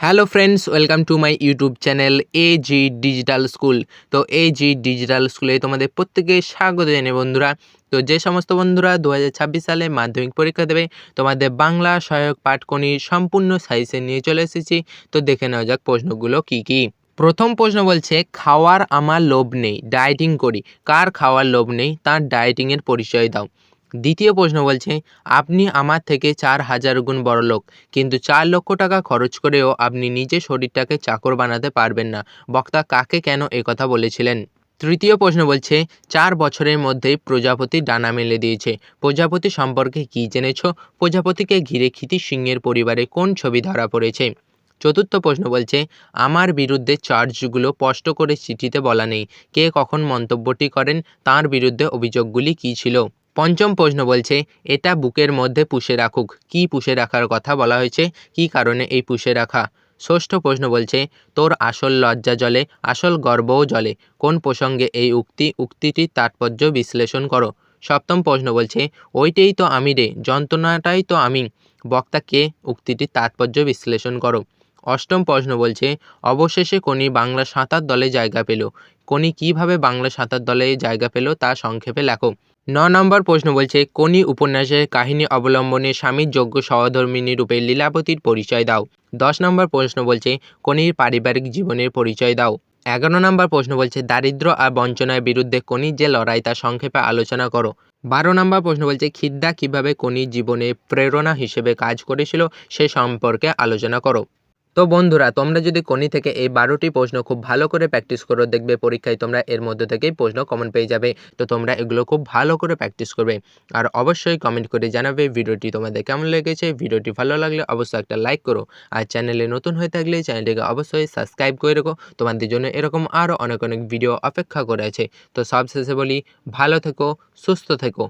Hello friends, welcome to my YouTube channel AG digital school. তো AG digital স্কুলে তোমাদের প্রত্যেকে স্বাগত জানাই বন্ধুরা। তো যে সমস্ত বন্ধুরা 2026 সালে মাধ্যমিক পরীক্ষা দেবে, তোমাদের বাংলা সহায়ক পাটকনির সম্পূর্ণ সাইজে নিয়ে চলে এসেছি। তো দেখে নেওয়া যাক প্রশ্নগুলো কি কি। প্রথম প্রশ্ন বলছে, খাওয়ার আমার লোভ নেই, ডায়েটিং করি। কার খাওয়ার লোভ নেই, তার ডায়েটিংয়ের পরিচয় দাও। দ্বিতীয় প্রশ্ন বলছে, আপনি আমার থেকে 4,000 গুণ বড়লোক, কিন্তু 4 লক্ষ টাকা খরচ করেও আপনি নিজের শরীরটাকে চাকর বানাতে পারবেন না। বক্তা কাকে কেন একথা বলেছিলেন? তৃতীয় প্রশ্ন বলছে, 4 বছরের মধ্যেই প্রজাপতি ডানা মেলে দিয়েছে। প্রজাপতি সম্পর্কে কি জেনেছো? প্রজাপতিকে ঘিরে ক্ষিতি সিংহের পরিবারে কোন ছবি ধরা পড়েছে? চতুর্থ প্রশ্ন বলছে, আমার বিরুদ্ধে চার্জগুলো স্পষ্ট করে চিঠিতে বলা নেই। কে কখন মন্তব্যটি করেন, তার বিরুদ্ধে অভিযোগগুলি কী ছিল? পঞ্চম প্রশ্ন বলছে, এটা বুকের মধ্যে পুষে রাখুক। কি পুষে রাখার কথা বলা হয়েছে? কি কারণে এই পুষে রাখা? ষষ্ঠ প্রশ্ন বলছে, তোর আসল লজ্জা জলে, আসল গর্বও জলে। কোন প্রসঙ্গে এই উক্তিটির তাৎপর্য বিশ্লেষণ করো। সপ্তম প্রশ্ন বলছে, ওইটাই তো আমি রে, যন্ত্রণাটাই তো আমি। বক্তা কে, উক্তিটির তাৎপর্য বিশ্লেষণ করো। অষ্টম প্রশ্ন বলছে, অবশেষে কোনি বাংলা সাঁতার দলে জায়গা পেল। কোনি কিভাবে বাংলা সাঁতার দলে জায়গা পেল তা সংক্ষেপে লেখো। 9 নম্বর প্রশ্ন বলছে, কোনি উপন্যাসের কাহিনী অবলম্বনে স্বামীর যোগ্য সহধর্মিণী রূপে লীলাবতীর পরিচয় দাও। 10 নম্বর প্রশ্ন বলছে, কোনির পারিবারিক জীবনের পরিচয় দাও। 11 নম্বর প্রশ্ন বলছে, দারিদ্র্য আর বঞ্চনার বিরুদ্ধে কোনির যে লড়াই তা সংক্ষেপে আলোচনা করো। 12 নম্বর প্রশ্ন বলছে, খিদ্দা কিভাবে কোনির জীবনে প্রেরণা হিসেবে কাজ করেছিল সে সম্পর্কে আলোচনা করো। তো বন্ধুরা, তোমরা যদি কোনি থেকে এই 12টি প্রশ্ন খুব ভালো করে প্র্যাকটিস করো, দেখবে পরীক্ষায় তোমরা এর মধ্যে থেকেই প্রশ্ন কমন পেয়ে যাবে। তো তোমরা এগুলো খুব ভালো করে প্র্যাকটিস করবে। আর অবশ্যই কমেন্ট করে জানাবে ভিডিওটি তোমাদের কেমন লেগেছে। ভিডিওটি ভালো লাগলে অবশ্যই একটা লাইক করো। আর চ্যানেলে নতুন হয়ে থাকলে চ্যানেলটিকে অবশ্যই সাবস্ক্রাইব করে রেখো। তোমাদের জন্য এরকম আরও অনেক অনেক ভিডিও অপেক্ষা করে আছে। তো সব শেষে বলি, ভালো থেকো, সুস্থ থেকো।